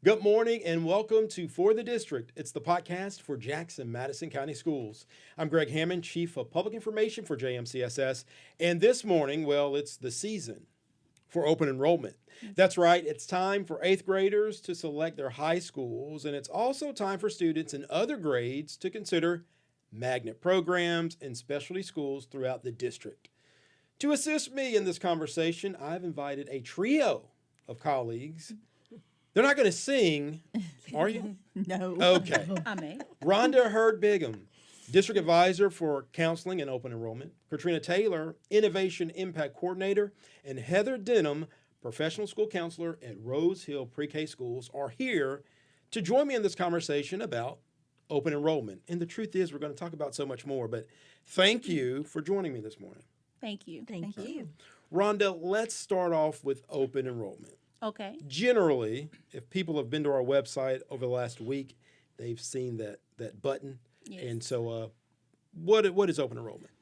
Good morning and welcome to For the District. It's the podcast for Jackson Madison County Schools. I'm Greg Hammond, Chief of Public Information for JMCSS. And this morning, well, it's the season for open enrollment. That's right, it's time for 8th graders to select their high schools, and it's also time for students in other grades to consider magnet programs and specialty schools throughout the district. To assist me in this conversation, I've invited a trio of colleagues. They're not going to sing, are you? No. Okay. I may. Rhonda Bigham, District Advisor for Counseling and Open Enrollment. Katrina Taylor, Innovation Impact Coordinator. And Heather Denham, Professional School Counselor at Rose Hill Pre-K Schools, are here to join me in this conversation about open enrollment. And the truth is, we're going to talk about so much more, but thank you for joining me this morning. Thank you. Thank you. Rhonda, let's start off with open enrollment. Okay. Generally, if people have been to our website over the last week, they've seen that button. Yes. And so what is open enrollment?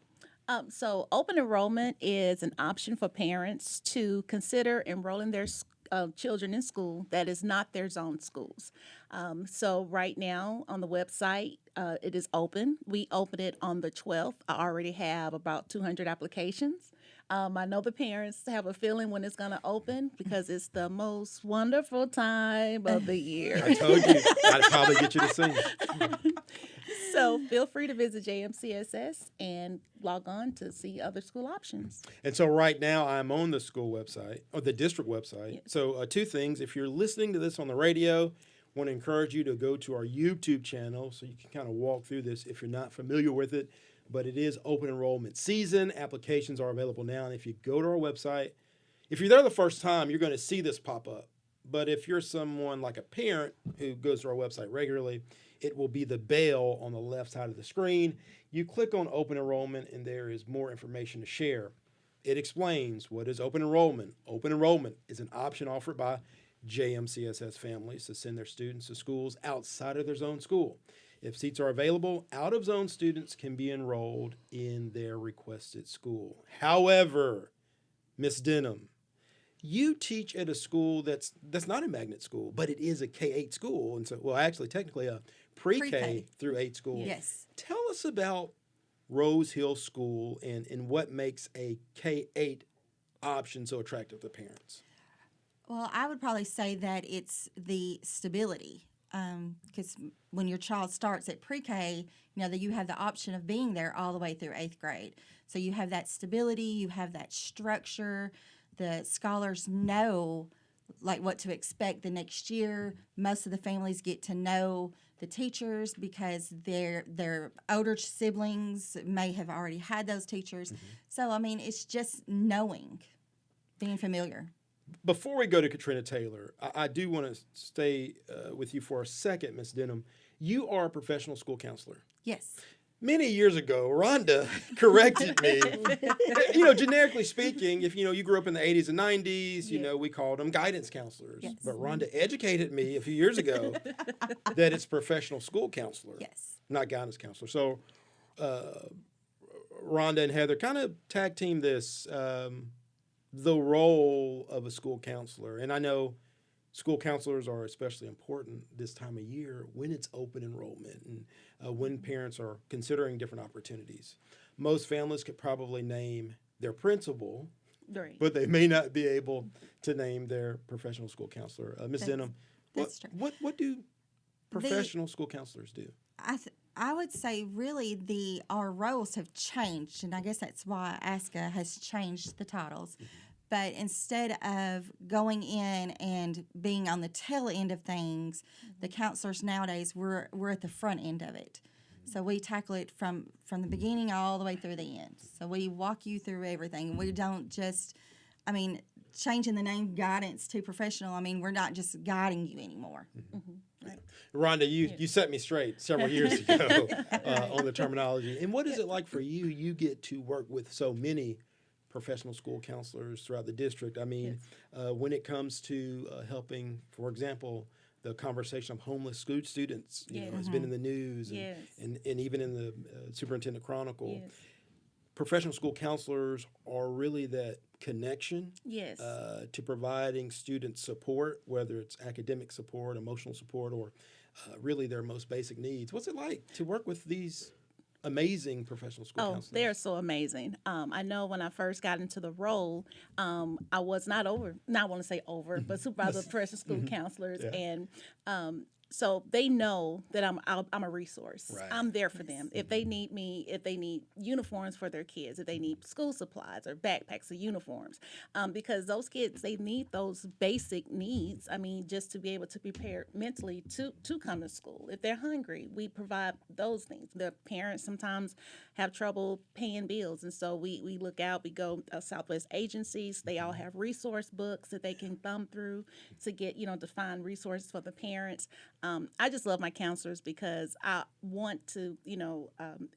So open enrollment is an option for parents to consider enrolling their children in school that is not their zone schools. So right now on the website, it is open. We opened it on the 12th. I already have about 200 applications. I know the parents have a feeling when it's going to open because it's the most wonderful time of the year. I told you, I'd probably get you to sing. So feel free to visit JMCSS and log on to see other school options. And so right now I'm on the school website, or the district website. Yes. So two things. If you're listening to this on the radio, I want to encourage you to go to our YouTube channel so you can kind of walk through this if you're not familiar with it. But it is open enrollment season. Applications are available now. And if you go to our website, if you're there the first time, you're going to see this pop up. But if you're someone like a parent who goes to our website regularly, it will be the bell on the left side of the screen. You click on open enrollment and there is more information to share. It explains what is open enrollment. Open enrollment is an option offered by JMCSS families to send their students to schools outside of their zone school. If seats are available, out-of-zone students can be enrolled in their requested school. However, Ms. Denham, you teach at a school that's not a magnet school, but it is a K-8 school. And so, well, actually, technically a pre-K through 8 school. Yes. Tell us about Rose Hill School and what makes a K-8 option so attractive to parents. Well, I would probably say that it's the stability. Because when your child starts at pre-K, that you have the option of being there all the way through 8th grade. So you have that stability, you have that structure. The scholars know what to expect the next year. Most of the families get to know the teachers because their older siblings may have already had those teachers. Mm-hmm. So, it's just knowing, being familiar. Before we go to Katrina Taylor, I do want to stay with you for a second, Ms. Denham. You are a professional school counselor. Yes. Many years ago, Rhonda corrected me. Generically speaking, if you grew up in the 80s and 90s, we called them guidance counselors. Yes. But Rhonda educated me a few years ago that it's professional school counselor, Yes. not guidance counselor. So Rhonda and Heather kind of tag team this. The role of a school counselor. And I know school counselors are especially important this time of year when it's open enrollment and when parents are considering different opportunities. Most families could probably name their principal, Right. but they may not be able to name their professional school counselor. Ms. Denham, That's true. What do professional school counselors do? I would say really our roles have changed, and I guess that's why ASCA has changed the titles. Mm-hmm. But instead of going in and being on the tail end of things, the counselors nowadays, we're at the front end of it. So we tackle it from the beginning all the way through the end. So we walk you through everything. We don't just, changing the name guidance to professional, we're not just guiding you anymore. Mm-hmm. Right. Rhonda, you set me straight several years ago on the terminology. And what is it like for you? You get to work with so many professional school counselors throughout the district. When it comes to helping, for example, the conversation of homeless school students, has been in the news and even in the Superintendent Chronicle. Yes. Professional school counselors are really that connection Yes. to providing student support, whether it's academic support, emotional support, or really their most basic needs. What's it like to work with these amazing professional school Oh, counselors? they're so amazing. I know when I first got into the role, I was not I want to say over, but supervisor of professional school counselors. Yeah. And so they know that I'm a resource. Right. I'm there for them. If they need me, if they need uniforms for their kids, if they need school supplies or backpacks or uniforms, because those kids, they need those basic needs. I mean, just to be able to prepare mentally to come to school. If they're hungry, we provide those things. The parents sometimes have trouble paying bills, and so we look out. We go Southwest agencies. They all have resource books that they can thumb through to get to find resources for the parents. I just love my counselors because I want to,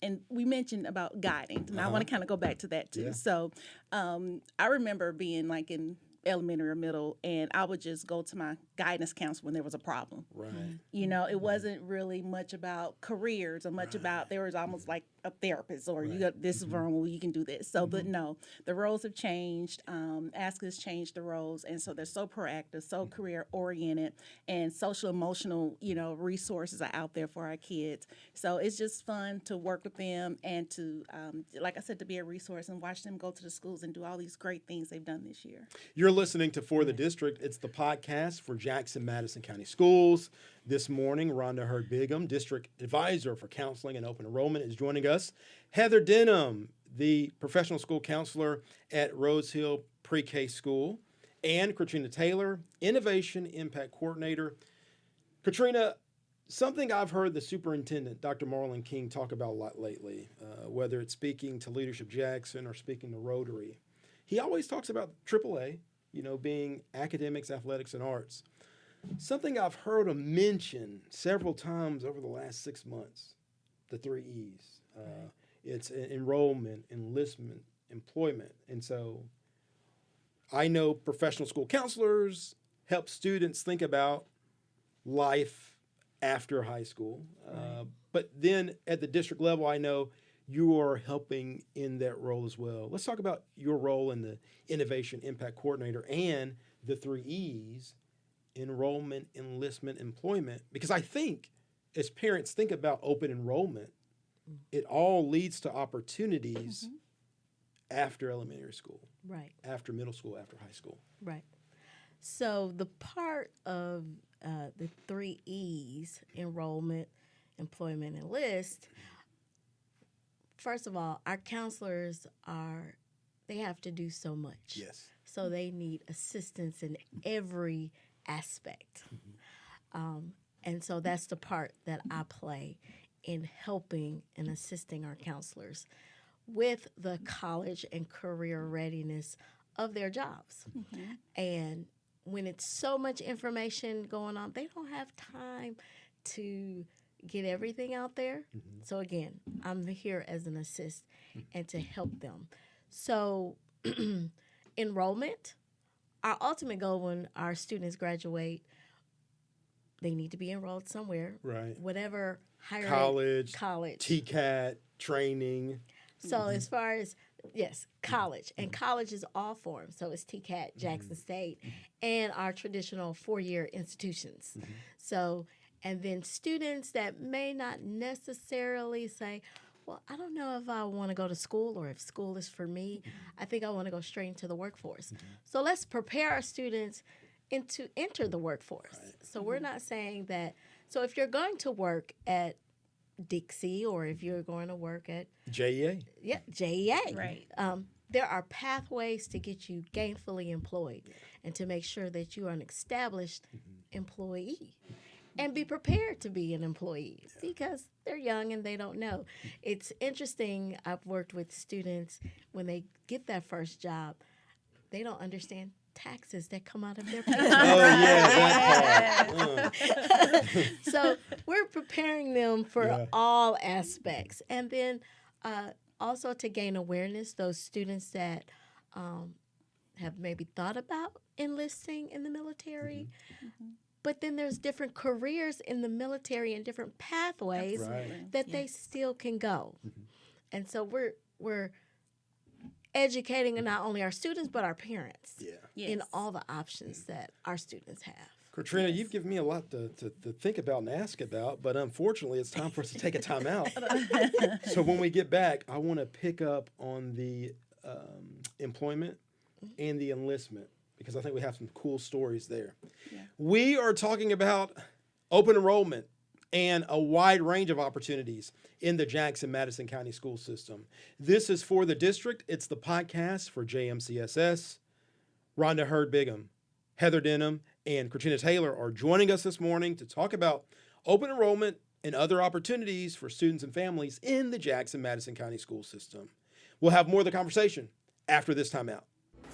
and we mentioned about guiding, and I want to kind of go back to that too. Yeah. So I remember being like in elementary or middle, and I would just go to my guidance counselor when there was a problem. Right. It wasn't really much about careers or much about, there was almost like a therapist or you got this is wrong, well, you can do this. So, but no, the roles have changed. Ask has changed the roles. And so they're so proactive, so career oriented, and social emotional, resources are out there for our kids. So it's just fun to work with them and to, like I said, to be a resource and watch them go to the schools and do all these great things they've done this year. You're listening to For the District. It's the podcast for Jackson-Madison County Schools. This morning, Rhonda Bigham, District Advisor for Counseling and Open Enrollment, is joining us. Heather Denham, the professional school counselor at Rose Hill Pre-K School, and Katrina Taylor, Innovation Impact Coordinator. Katrina, something I've heard the superintendent, Dr. Marlon King, talk about a lot lately, whether it's speaking to Leadership Jackson or speaking to Rotary, he always talks about AAA, being academics, athletics, and arts. Something I've heard him mention several times over the last 6 months, the 3 E's. It's enrollment, enlistment, employment. And so I know professional school counselors help students think about life after high school. But then at the district level, I know you are helping in that role as well. Let's talk about your role in the Innovation Impact Coordinator and the 3 E's, enrollment, enlistment, employment, because I think as parents think about open enrollment, it all leads to opportunities after elementary school, Right, after middle school, after high school. right. So the part of the 3 E's, enrollment, employment, and list, first of all, our counselors they have to do so much. Yes. So they need assistance in every aspect. And so that's the part that I play in helping and assisting our counselors with the college and career readiness of their jobs. And when it's so much information going on, they don't have time to get everything out there. So again, I'm here as an assist and to help them. So enrollment, our ultimate goal when our students graduate, they need to be enrolled somewhere. Right. Whatever higher College, college. TCAT, training. So as far as, yes, college. And college is all forms. So it's TCAT, Jackson State, and our traditional 4-year institutions. So, and then students that may not necessarily say, well, I don't know if I want to go to school or if school is for me. I think I want to go straight into the workforce. So let's prepare our students to enter the workforce. So we're not saying that, so if you're going to work at Dixie or if you're going to work at JEA. JEA. Right. There are pathways to get you gainfully employed and to make sure that you are an established employee. And be prepared to be an employee because they're young and they don't know. It's interesting, I've worked with students when they get that first job, they don't understand taxes that come out of their paycheck. That part. So we're preparing them for all aspects. And then also to gain awareness, those students that have maybe thought about enlisting in the military, but then there's different careers in the military and different pathways Right. that they still can go. And so we're educating not only our students but our parents Yeah. in Yes. all the options that our students have. Katrina, you've given me a lot to think about and ask about, but unfortunately, it's time for us to take a time out. So when we get back, I want to pick up on the employment and the enlistment because I think we have some cool stories there. Yeah. We are talking about open enrollment and a wide range of opportunities in the Jackson-Madison County school system. This is For the District. It's the podcast for JMCSS. Rhonda Bigham, Heather Denham, and Katrina Taylor are joining us this morning to talk about open enrollment and other opportunities for students and families in the Jackson-Madison County school system. We'll have more of the conversation after this time out.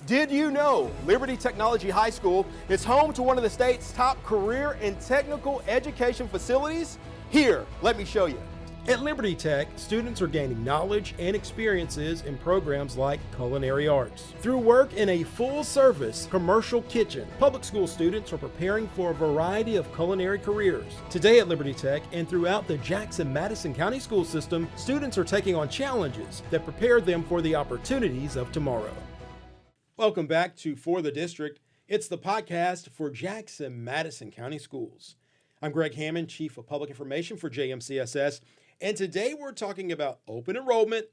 Did you know Liberty Technology High School is home to one of the state's top career and technical education facilities? Here, let me show you. At Liberty Tech, students are gaining knowledge and experiences in programs like culinary arts. Through work in a full-service commercial kitchen, public school students are preparing for a variety of culinary careers. Today at Liberty Tech and throughout the Jackson-Madison County school system, students are taking on challenges that prepare them for the opportunities of tomorrow. Welcome back to For the District. It's the podcast for Jackson-Madison County Schools. I'm Greg Hammond, Chief of Public Information for JMCSS, and today we're talking about open enrollment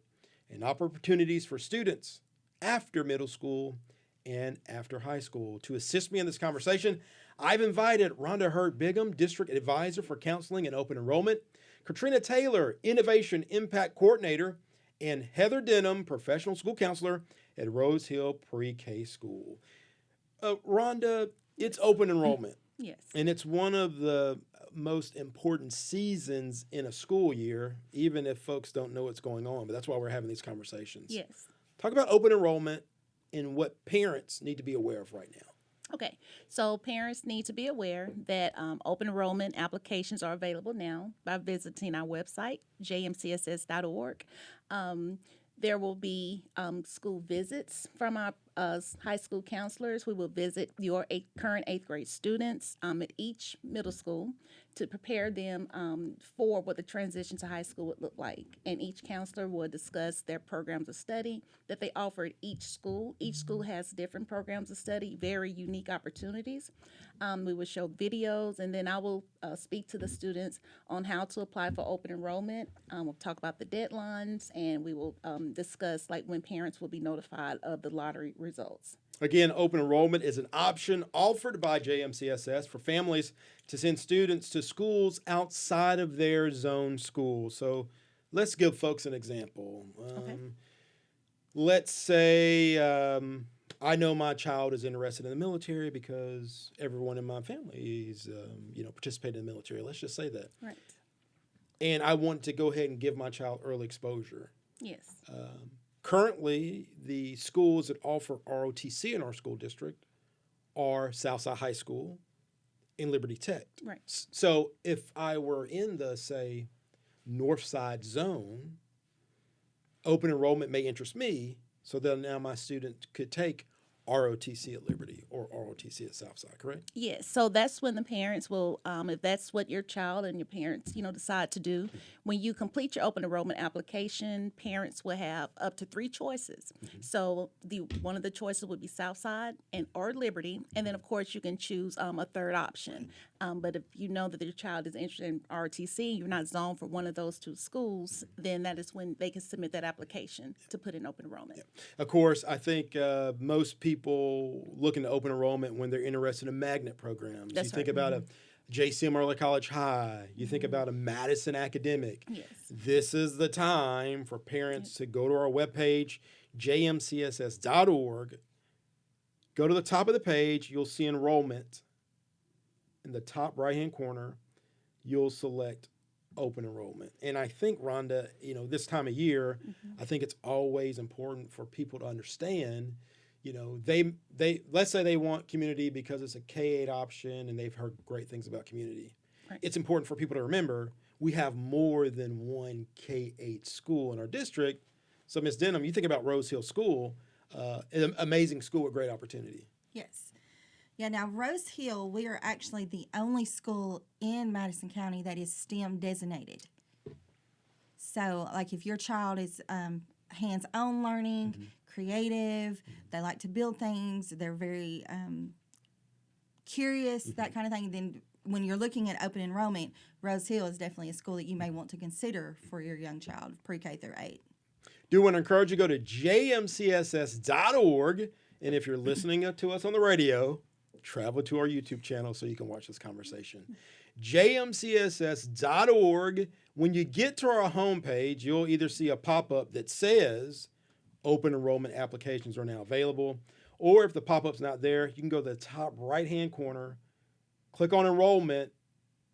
and opportunities for students after middle school and after high school. To assist me in this conversation, I've invited Rhonda Bigham, District Advisor for Counseling and Open Enrollment, Katrina Taylor, Innovation Impact Coordinator, and Heather Denham, Professional School Counselor at Rose Hill Pre-K School. Rhonda, it's open enrollment. Yes. And it's one of the most important seasons in a school year, even if folks don't know what's going on. But that's why we're having these conversations. Yes. Talk about open enrollment and what parents need to be aware of right now. Okay, so parents need to be aware that open enrollment applications are available now by visiting our website, jmcss.org. There will be school visits from our high school counselors. We will visit your current 8th grade students at each middle school to prepare them for what the transition to high school would look like. And each counselor will discuss their programs of study that they offer at each school. Each school has different programs of study, very unique opportunities. We will show videos, and then I will speak to the students on how to apply for open enrollment. We'll talk about the deadlines, and we will discuss like when parents will be notified of the lottery results. Again, open enrollment is an option offered by JMCSS for families to send students to schools outside of their zone school. So let's give folks an example. Okay. Let's say I know my child is interested in the military because everyone in my family is, participating in the military. Let's just say that. Right. And I want to go ahead and give my child early exposure. Yes. Currently, the schools that offer ROTC in our school district are Southside High School and Liberty Tech. Right. So if I were in the, say, Northside zone, open enrollment may interest me, so then now my student could take ROTC at Liberty or ROTC at Southside, correct? Yes, so that's when the parents will, if that's what your child and your parents, decide to do. When you complete your open enrollment application, parents will have up to 3 choices. So one of the choices would be Southside or Liberty, and then of course you can choose a third option. But if you know that your child is interested in ROTC, you're not zoned for one of those 2 schools, then that is when they can submit that application to put in open enrollment. Of course, I think most people look into open enrollment when they're interested in magnet programs. That's you think right. about a JCM Early College High. You think about a Madison Academic. Yes. This is the time for parents to go to our webpage, jmcss.org. Go to the top of the page. You'll see enrollment. In the top right-hand corner, you'll select open enrollment. And I think, Rhonda, this time of year, I think it's always important for people to understand, they let's say they want community because it's a K-8 option and they've heard great things about community. Right. It's important for people to remember we have more than one K-8 school in our district. So, Ms. Denham, you think about Rose Hill School, an amazing school with great opportunity. Yes. Yeah, now Rose Hill, we are actually the only school in Madison County that is STEM designated. So, like if your child is hands-on learning, creative. They like to build things. They're very curious, that kind of thing. Then when you're looking at open enrollment, Rose Hill is definitely a school that you may want to consider for your young child, pre-K through 8. Do want to encourage you to go to jmcss.org. And if you're listening to us on the radio, travel to our YouTube channel so you can watch this conversation. jmcss.org. When you get to our homepage, you'll either see a pop-up that says open enrollment applications are now available, or if the pop-up's not there, you can go to the top right-hand corner, click on enrollment,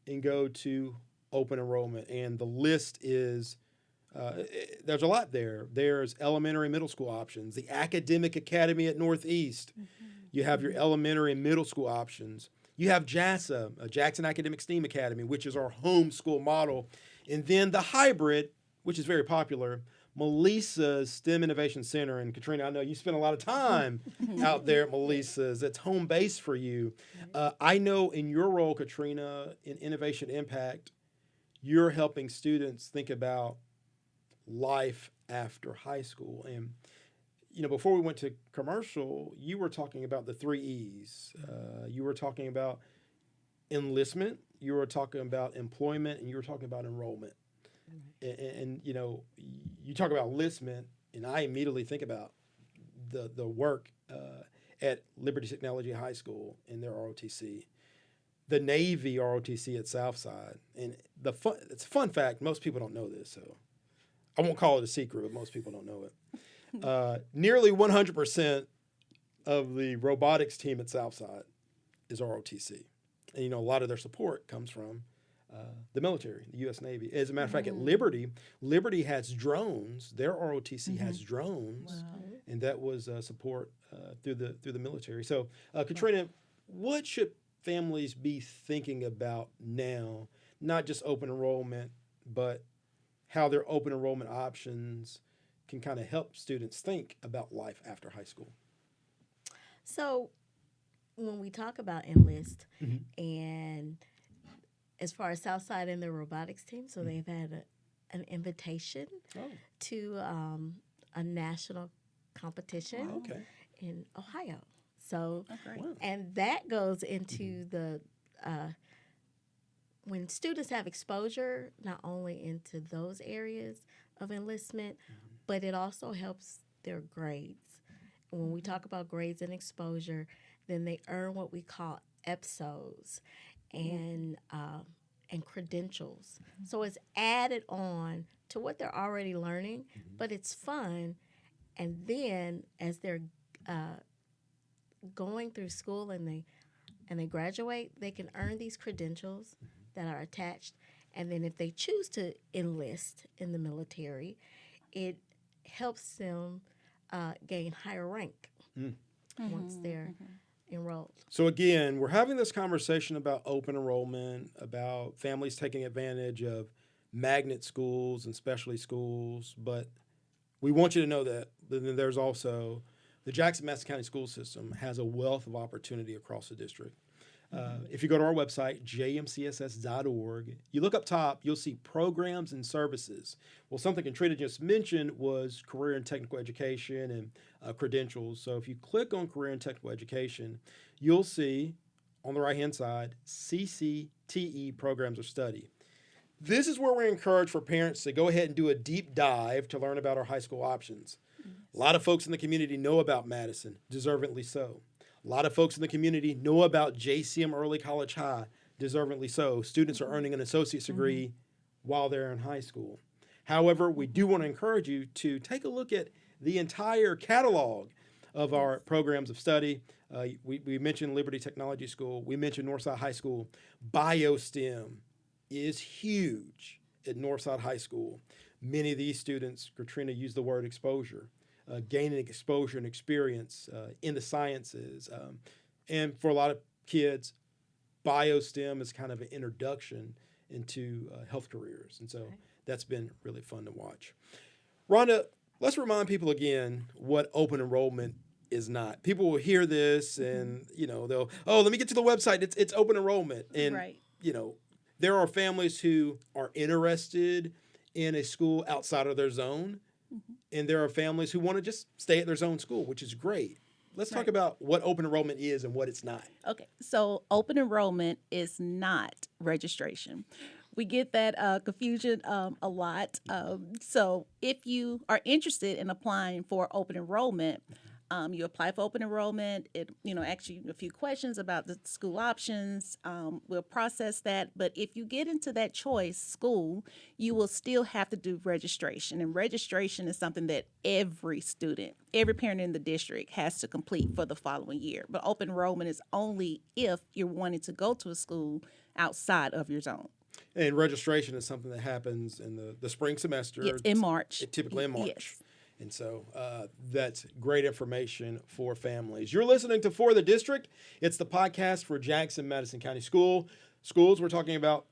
and go to open enrollment. And the list is, there's a lot there. There's elementary, middle school options, the Academic Academy at Northeast. You have your elementary and middle school options. You have JASA, Jackson Academic STEAM Academy, which is our homeschool model. And then the hybrid, which is very popular, Melissa's STEM Innovation Center. And Katrina, I know you spend a lot of time out there at Melissa's. It's home base for you. I know in your role, Katrina, in Innovation Impact, you're helping students think about life after high school. And, you know, before we went to commercial, you were talking about the 3 E's. You were talking about enlistment, you were talking about employment, and you were talking about enrollment. And you know, you talk about enlistment, and I immediately think about the work at Liberty Technology High School in their ROTC, the Navy ROTC at Southside. And it's a fun fact, most people don't know this, so I won't call it a secret, but most people don't know it. Nearly 100% of the robotics team at Southside is ROTC. And, you know, a lot of their support comes from the military, the U.S. Navy. As a matter of fact, at Liberty has drones. Their ROTC has drones, and that was support through the military. So, Katrina, what should families be thinking about now? Not just open enrollment, but how their open enrollment options can kind of help students think about life after high school. So, when we talk about Enlist, and as far as Southside and their robotics team, so they've had an invitation to a national competition in Ohio. So, and that goes into the when students have exposure not only into those areas of enlistment, but it also helps their grades. And when we talk about grades and exposure, then they earn what we call EPSOs and credentials. So it's added on to what they're already learning, but it's fun. And then as they're going through school and they graduate, they can earn these credentials that are attached. And then if they choose to enlist in the military, it helps them gain higher rank once they're enrolled. So again, we're having this conversation about open enrollment, about families taking advantage of magnet schools and specialty schools, but we want you to know that there's also the Jackson-Madison County school system has a wealth of opportunity across the district. If you go to our website, jmcss.org, you look up top, you'll see programs and services. Well, something Katrina just mentioned was career and technical education and credentials. So if you click on career and technical education, you'll see on the right-hand side, CCTE programs of study. This is where we encourage for parents to go ahead and do a deep dive to learn about our high school options. A lot of folks in the community know about Madison, deservedly so. A lot of folks in the community know about JCM Early College High, deservedly so. Students are earning an associate's degree while they're in high school. However, we do want to encourage you to take a look at the entire catalog of our programs of study. We mentioned Liberty Technology School. We mentioned Northside High School. BioSTEM is huge at Northside High School. Many of these students, Katrina used the word exposure. Gaining exposure and experience in the sciences. And for a lot of kids, BioSTEM is kind of an introduction into health careers. And so that's been really fun to watch. Rhonda, let's remind people again what open enrollment is not. People will hear this and, you know, they'll, let me get to the website. It's open enrollment. And, you know, there are families who are interested in a school outside of their zone. and there are families who want to just stay at their own school, which is great. Let's talk Right. about what open enrollment is and what it's not. Okay, so open enrollment is not registration. We get that confusion a lot. So if you are interested in applying for open enrollment, you apply for open enrollment. It asks you a few questions about the school options. We'll process that. But if you get into that choice school, you will still have to do registration. And registration is something that every student, every parent in the district has to complete for the following year. But open enrollment is only if you're wanting to go to a school outside of your zone. And registration is something that happens in the spring semester. Yes, in March. Typically in March. Yes. And so that's great information for families. You're listening to For the District. It's the podcast for Jackson Madison County Schools. We're talking about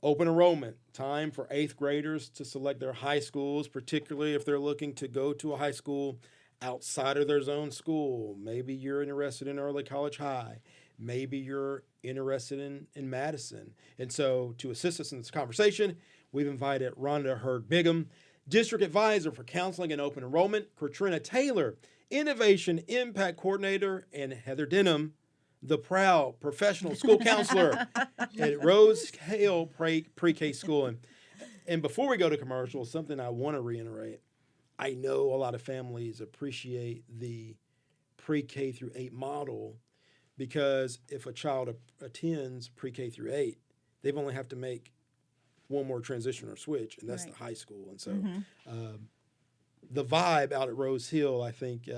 open enrollment, time for 8th graders to select their high schools, particularly if they're looking to go to a high school outside of their zone school. Maybe you're interested in early college high. Maybe you're interested in Madison. And so to assist us in this conversation, we've invited Rhonda Bigham, District Advisor for Counseling and Open Enrollment, Katrina Taylor, Innovation Impact Coordinator, and Heather Denham, the proud professional school counselor at Rose Hill Pre-K School. And before we go to commercial, something I want to reiterate. I know a lot of families appreciate the pre-K through 8 model because if a child attends pre-K through 8, they've only have to make one more transition or switch, and that's Right. the high school. And so the vibe out at Rose Hill, I think,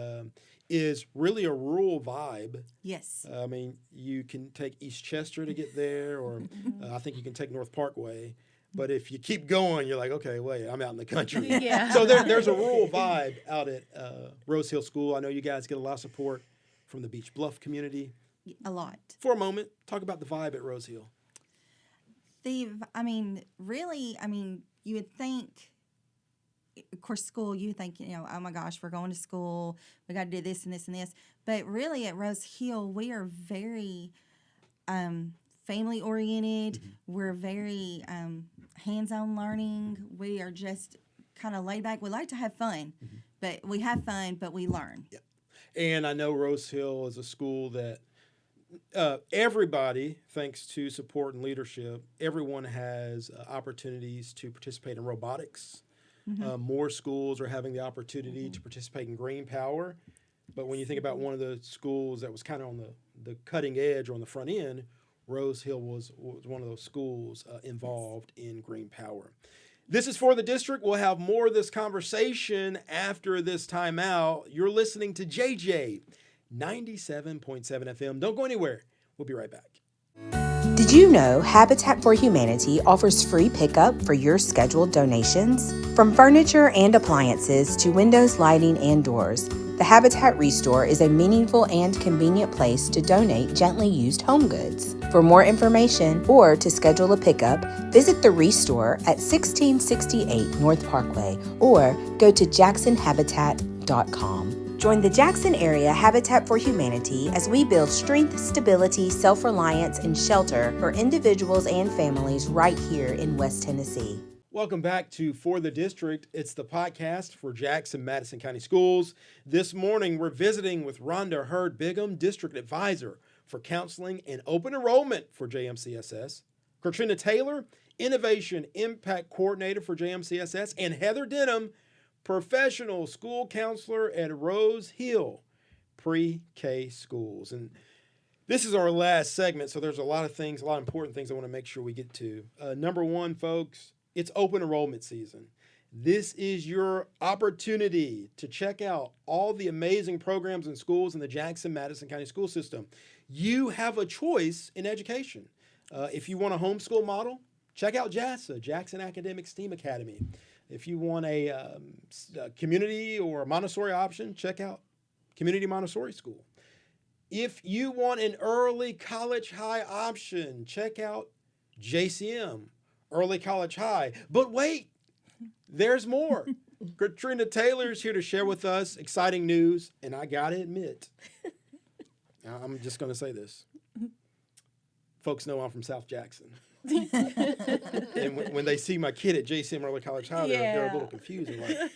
is really a rural vibe. Yes. I mean, you can take East Chester to get there, or I think you can take North Parkway. But if you keep going, you're like, okay, wait, I'm out in the country. Yeah. So there's a rural vibe out at Rose Hill School. I know you guys get a lot of support from the Beach Bluff community. A lot. For a moment, talk about the vibe at Rose Hill. Really, you would think, of course, school, you would think, oh my gosh, we're going to school, we got to do this and this and this. But really at Rose Hill, we are very family oriented. We're very hands-on learning. We are just kind of laid back. We like to have fun, but we have fun, but we learn. Yeah. And I know Rose Hill is a school that everybody, thanks to support and leadership, everyone has opportunities to participate in robotics. More schools are having the opportunity to participate in green power. But when you think about one of the schools that was kind of on the cutting edge or on the front end, Rose Hill was one of those schools involved in green power. This is For the District. We'll have more of this conversation after this timeout. You're listening to JJ 97.7 FM. Don't go anywhere. We'll be right back. Did you know Habitat for Humanity offers free pickup for your scheduled donations? From furniture and appliances to windows, lighting, and doors, the Habitat Restore is a meaningful and convenient place to donate gently used home goods. For more information or to schedule a pickup, visit the Restore at 1668 North Parkway or go to jacksonhabitat.com. Join the Jackson Area Habitat for Humanity as we build strength, stability, self-reliance, and shelter for individuals and families right here in West Tennessee. Welcome back to For the District. It's the podcast for Jackson Madison County Schools. This morning, we're visiting with Rhonda Bigham, District Advisor for Counseling and Open Enrollment for JMCSS, Katrina Taylor, Innovation Impact Coordinator for JMCSS, and Heather Denham, Professional School Counselor at Rose Hill Pre-K Schools. And this is our last segment, so there's a lot of important things I want to make sure we get to. Number one, folks, it's open enrollment season. This is your opportunity to check out all the amazing programs and schools in the Jackson Madison County school system. You have a choice in education. If you want a homeschool model, check out JASA, Jackson Academic STEAM Academy. If you want a community or a Montessori option, check out Community Montessori School. If you want an early college high option, check out JCM, Early College High. But wait, there's more. Katrina Taylor is here to share with us exciting news, and I gotta admit, I'm just gonna say this. Folks know I'm from South Jackson. and when they see my kid at JCM Early College High, they're a little confused. They're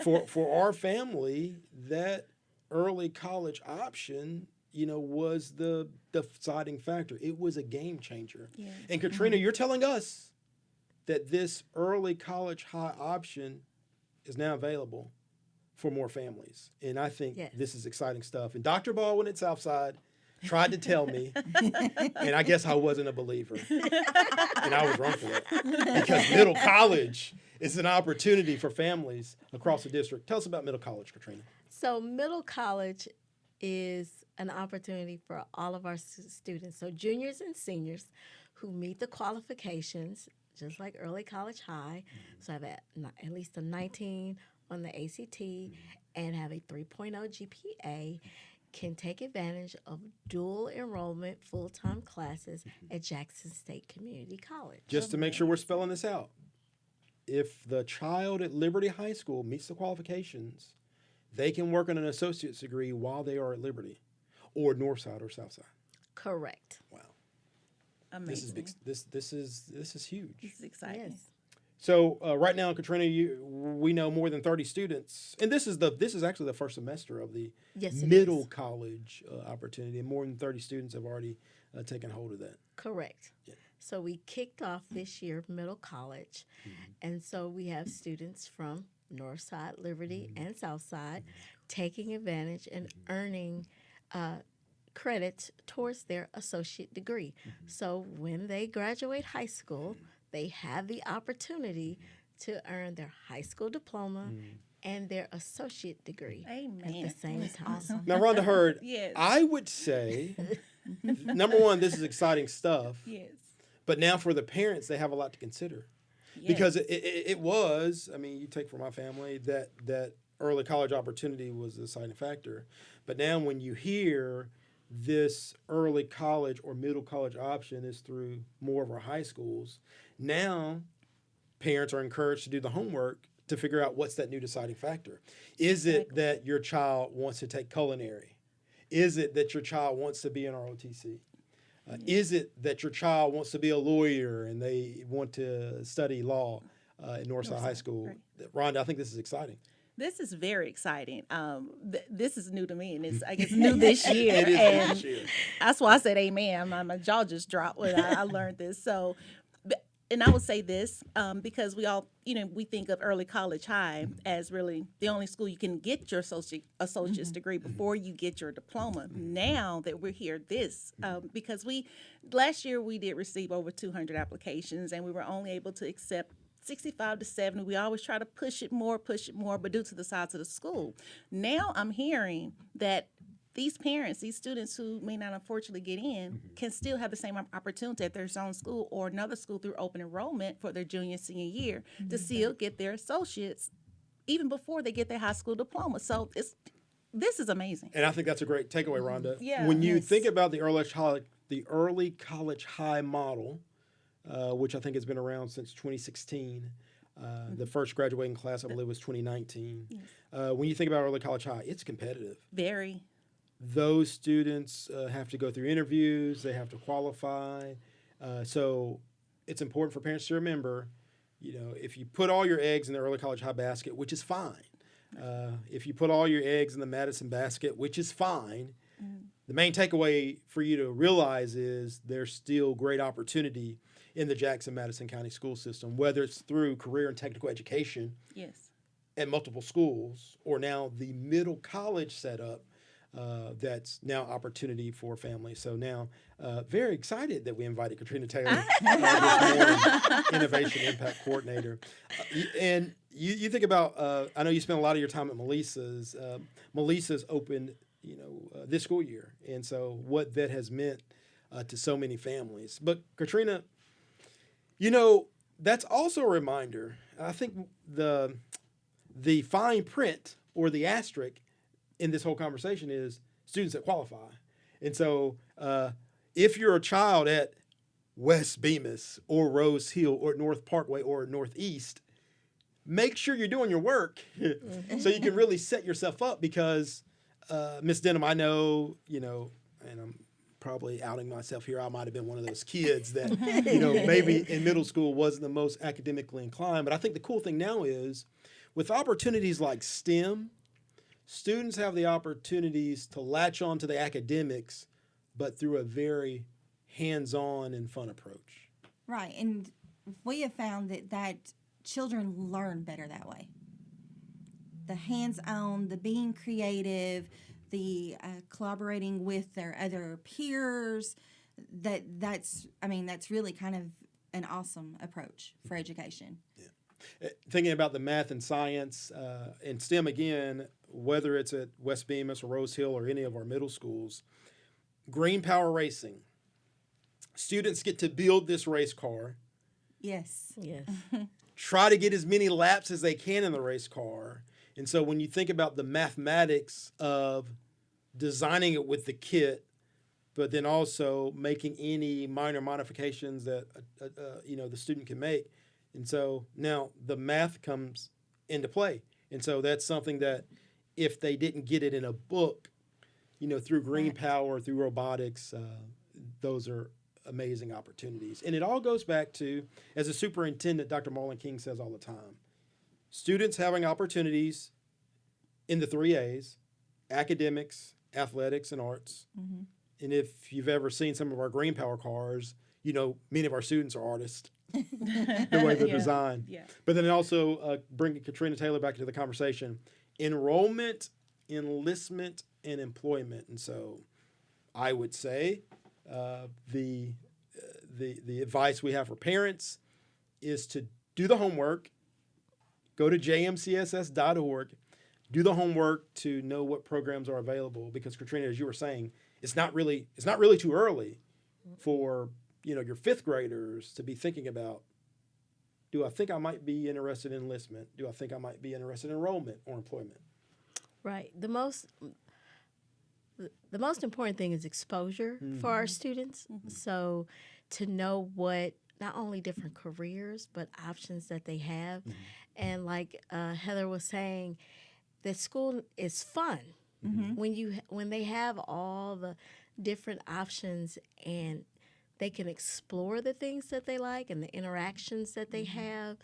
like, for our family, that early college option, was the deciding factor. It was a game changer. Yeah. And Katrina, you're telling us that this early college high option is now available for more families. And I think this is exciting stuff. And Dr. Baldwin at Southside tried to tell me, and I guess I wasn't a believer. And I was wrong for that. Because middle college is an opportunity for families across the district. Tell us about middle college, Katrina. So middle college is an opportunity for all of our students, so juniors and seniors who meet the qualifications, just like early college high, so have at least a 19 on the ACT and have a 3.0 GPA, can take advantage of dual enrollment full-time classes at Jackson State Community College. Just to make sure we're spelling this out, if the child at Liberty High School meets the qualifications, they can work on an associate's degree while they are at Liberty or Northside or Southside. Correct. Wow. Amazing. This is big. This is huge. This is exciting. Yes. So right now, Katrina, we know more than 30 students, and this is actually the first semester of the middle college opportunity, and more than 30 students have already taken hold of that. Correct. Yeah. So we kicked off this year middle college, and so we have students from Northside, Liberty, and Southside taking advantage and earning credits towards their associate degree. So when they graduate high school, they have the opportunity to earn their high school diploma and their associate degree at the same time. Awesome. Now, Rhonda Hurd, Yes. I would say, number one, this is exciting stuff. Yes. But now for the parents, they have a lot to consider. Because it was, I mean, you take for my family, that early college opportunity was the deciding factor. But now when you hear this early college or middle college option is through more of our high schools, now parents are encouraged to do the homework to figure out what's that new deciding factor. Is it that your child wants to take culinary? Is it that your child wants to be in ROTC? Is it that your child wants to be a lawyer and they want to study law at Northside High School? Right. Rhonda, I think this is exciting. This is very exciting. This is new to me, and it's, I guess, new this year. It is and new this year. That's why I said amen. My jaw just dropped when I learned this. So, and I would say this because we all, we think of early college high as really the only school you can get your associate's degree before you get your diploma. Now that we're here, because last year we did receive over 200 applications, and we were only able to accept 65 to 70. We always try to push it more, but due to the size of the school. Now I'm hearing that these parents, these students who may not unfortunately get in, can still have the same opportunity at their own school or another school through open enrollment for their junior and senior year to still get their associates even before they get their high school diploma. So this is amazing. And I think that's a great takeaway, Rhonda. Yeah. When you think about the early college high model, which I think has been around since 2016. The first graduating class, I believe, was 2019. Yes. When you think about early college high, it's competitive. Very. Those students have to go through interviews. They have to qualify. So it's important for parents to remember, if you put all your eggs in the early college high basket, which is fine. If you put all your eggs in the Madison basket, which is fine, the main takeaway for you to realize is there's still great opportunity in the Jackson-Madison County school system, whether it's through career and technical education at multiple schools, or now the middle college setup that's now opportunity for families. So now, very excited that we invited Katrina Taylor, this morning, Innovation Impact Coordinator. And you think about, I know you spent a lot of your time at Melissa's. Melissa's opened, this school year, and so what that has meant to so many families. But Katrina, that's also a reminder. I think the fine print or the asterisk in this whole conversation is students that qualify. And so if you're a child at West Bemis or Rose Hill or North Parkway or Northeast, make sure you're doing your work so you can really set yourself up, because Miss Denham, I know, and I'm probably outing myself here. I might have been one of those kids that, maybe in middle school wasn't the most academically inclined. But I think the cool thing now is with opportunities like STEM, students have the opportunities to latch on to the academics, but through a very hands-on and fun approach. Right, and we have found that children learn better that way. The hands-on, the being creative, the collaborating with their other peers, that's really kind of an awesome approach for education. Yeah. Thinking about the math and science and STEM again, whether it's at West Bemis or Rose Hill or any of our middle schools, green power racing. Students get to build this race car, Yes. Yes. try to get as many laps as they can in the race car. And so when you think about the mathematics of designing it with the kit, but then also making any minor modifications that the student can make. And so now the math comes into play. And so that's something that if they didn't get it in a book, through green power, through robotics, those are amazing opportunities. And it all goes back to, as a superintendent, Dr. Marlon King says all the time, students having opportunities in the 3 A's, academics, athletics, and arts. Mm-hmm. And if you've ever seen some of our green power cars, many of our students are artists, the way they're designed. Yeah. But then also bringing Katrina Taylor back into the conversation, enrollment, enlistment, and employment. And so I would say the advice we have for parents is to do the homework, go to jmcss.org, do the homework to know what programs are available, because Katrina, as you were saying, it's not really too early for your fifth graders to be thinking about, do I think I might be interested in enlistment? Do I think I might be interested in enrollment or employment? Right. The most important thing is exposure for our students. Mm-hmm. So to know what not only different careers but options that they have, mm-hmm. and like Heather was saying, that school is fun. Mm-hmm. When they have all the different options and they can explore the things that they like and the interactions that they mm-hmm. have,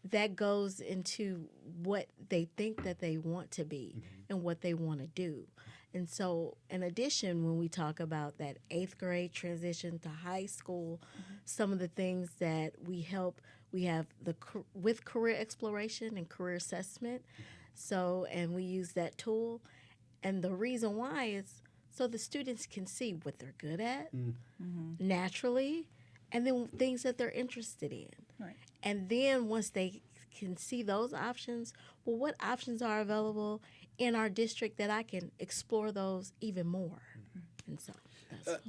that goes into what they think that they want to be mm-hmm. and what they want to do. And so, in addition, when we talk about that 8th grade transition to high school, mm-hmm. some of the things that we have with career exploration and career assessment. So, and we use that tool. And the reason why is so the students can see what they're good at mm-hmm. naturally, and then things that they're interested in. Right. And then once they can see those options, well, what options are available in our district that I can explore those even more? Mm-hmm. And so that's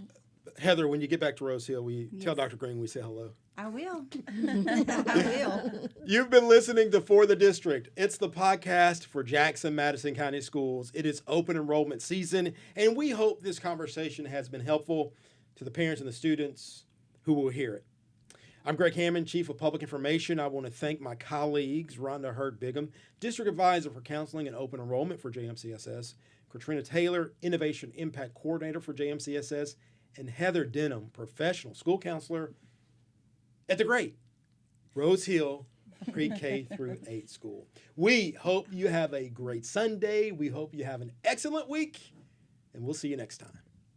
Heather, when you get back to Rose Hill, tell Dr. Green we say hello. I will. I will. You've been listening to For the District. It's the podcast for Jackson Madison County Schools. It is open enrollment season, and we hope this conversation has been helpful to the parents and the students who will hear it. I'm Greg Hammond, Chief of Public Information. I want to thank my colleagues, Rhonda Bigham, District Advisor for Counseling and Open Enrollment for JMCSS, Katrina Taylor, Innovation Impact Coordinator for JMCSS, and Heather Denham, Professional School Counselor at the great Rose Hill Pre-K through 8 school. We hope you have a great Sunday. We hope you have an excellent week, and we'll see you next time.